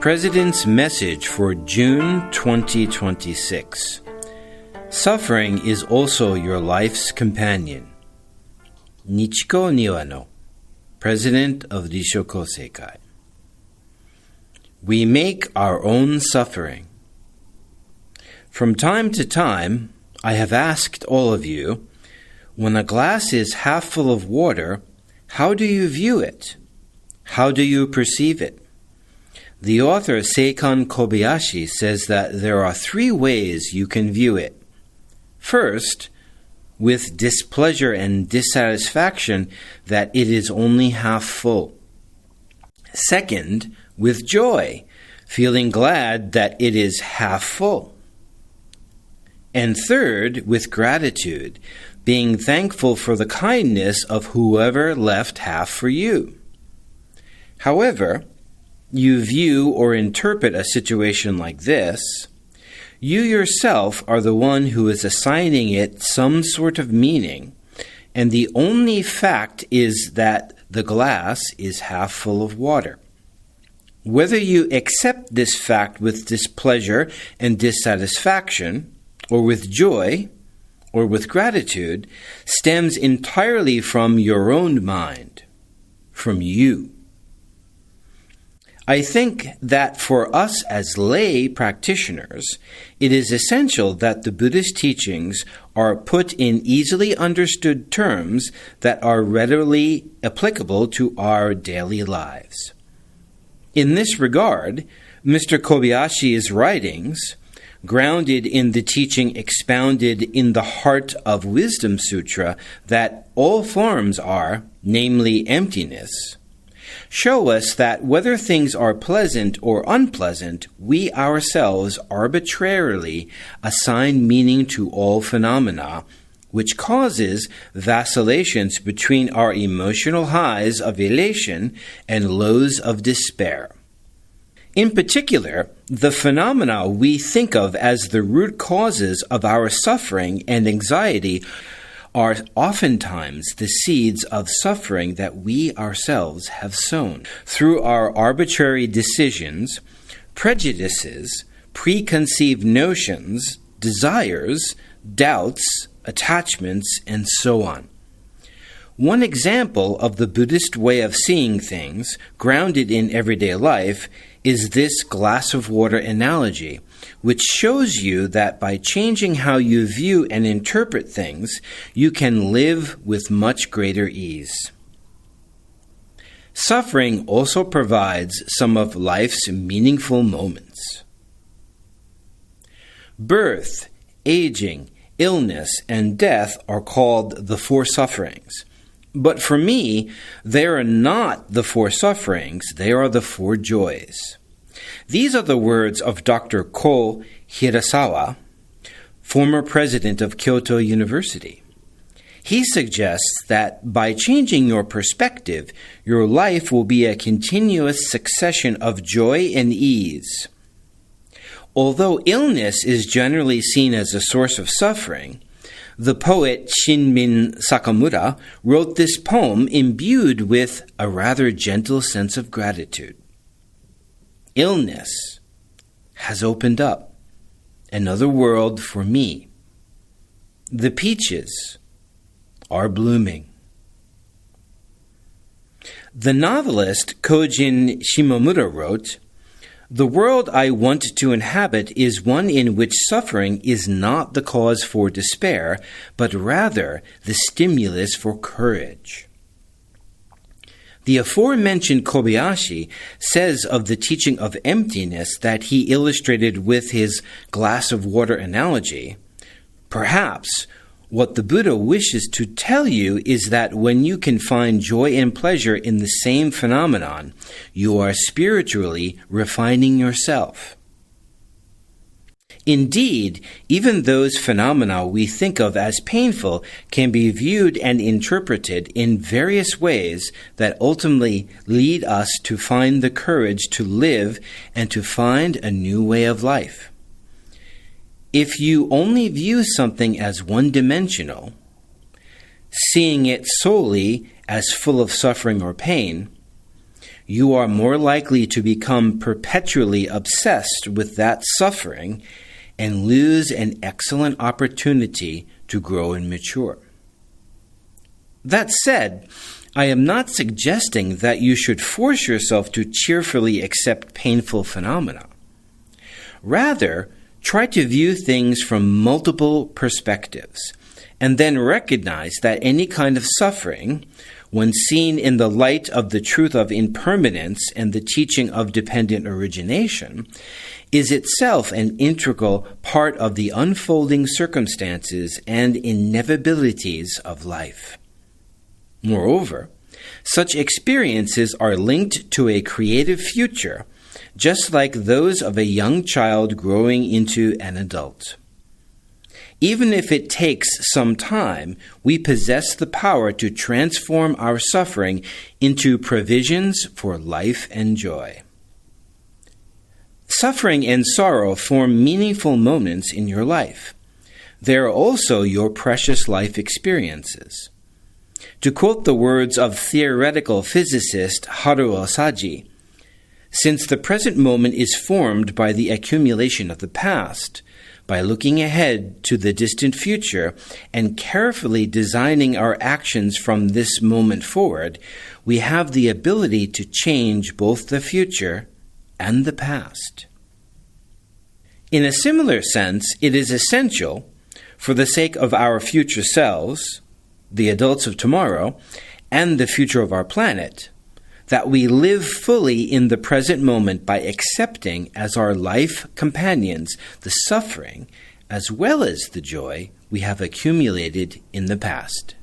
President's Message for June 2026. Suffering is also your life's companion. Nichiko Niwano, President of Rissho Kosei-kai. We make our own suffering. From time to time, I have asked all of you, when a glass is half full of water, how do you view it? How do you perceive it? The author Seikan Kobayashi says that there are three ways you can view it. First, with displeasure and dissatisfaction that it is only half full. Second, with joy, feeling glad that it is half full. And third, with gratitude, being thankful for the kindness of whoever left half for you. However, you view or interpret a situation like this, you yourself are the one who is assigning it some sort of meaning, and the only fact is that the glass is half full of water. Whether you accept this fact with displeasure and dissatisfaction, or with joy, or with gratitude, stems entirely from your own mind, from you. I think that for us as lay practitioners, it is essential that the Buddhist teachings are put in easily understood terms that are readily applicable to our daily lives. In this regard, Mr. Kobayashi's writings, grounded in the teaching expounded in the Heart of Wisdom Sutra that all forms are, namely emptiness, show us that whether things are pleasant or unpleasant, we ourselves arbitrarily assign meaning to all phenomena, which causes vacillations between our emotional highs of elation and lows of despair. In particular, the phenomena we think of as the root causes of our suffering and anxiety are oftentimes the seeds of suffering that we ourselves have sown. Through our arbitrary decisions, prejudices, preconceived notions, desires, doubts, attachments, and so on. One example of the Buddhist way of seeing things, grounded in everyday life, is this glass of water analogy, which shows you that by changing how you view and interpret things, you can live with much greater ease. Suffering also provides some of life's meaningful moments. Birth, aging, illness, and death are called the four sufferings. But for me, they are not the four sufferings, they are the four joys. These are the words of Dr. Ko Hirasawa, former president of Kyoto University. He suggests that by changing your perspective, your life will be a continuous succession of joy and ease. Although illness is generally seen as a source of suffering, the poet Shinmin Sakamura wrote this poem imbued with a rather gentle sense of gratitude. Illness has opened up another world for me. The peaches are blooming. The novelist Kojin Shimomura wrote, "The world I want to inhabit is one in which suffering is not the cause for despair, but rather the stimulus for courage." The aforementioned Kobayashi says of the teaching of emptiness that he illustrated with his glass of water analogy, perhaps what the Buddha wishes to tell you is that when you can find joy and pleasure in the same phenomenon, you are spiritually refining yourself. Indeed, even those phenomena we think of as painful can be viewed and interpreted in various ways that ultimately lead us to find the courage to live and to find a new way of life. If you only view something as one-dimensional, seeing it solely as full of suffering or pain, you are more likely to become perpetually obsessed with that suffering and lose an excellent opportunity to grow and mature. That said, I am not suggesting that you should force yourself to cheerfully accept painful phenomena. Rather, try to view things from multiple perspectives, and then recognize that any kind of suffering, when seen in the light of the truth of impermanence and the teaching of dependent origination, is itself an integral part of the unfolding circumstances and inevitabilities of life. Moreover, such experiences are linked to a creative future, just like those of a young child growing into an adult. Even if it takes some time, we possess the power to transform our suffering into provisions for life and joy. Suffering and sorrow form meaningful moments in your life. They are also your precious life experiences. To quote the words of theoretical physicist Haruo Saji, since the present moment is formed by the accumulation of the past, by looking ahead to the distant future and carefully designing our actions from this moment forward, we have the ability to change both the future and the past. In a similar sense, it is essential, for the sake of our future selves, the adults of tomorrow, and the future of our planet, that we live fully in the present moment by accepting as our life companions the suffering as well as the joy we have accumulated in the past.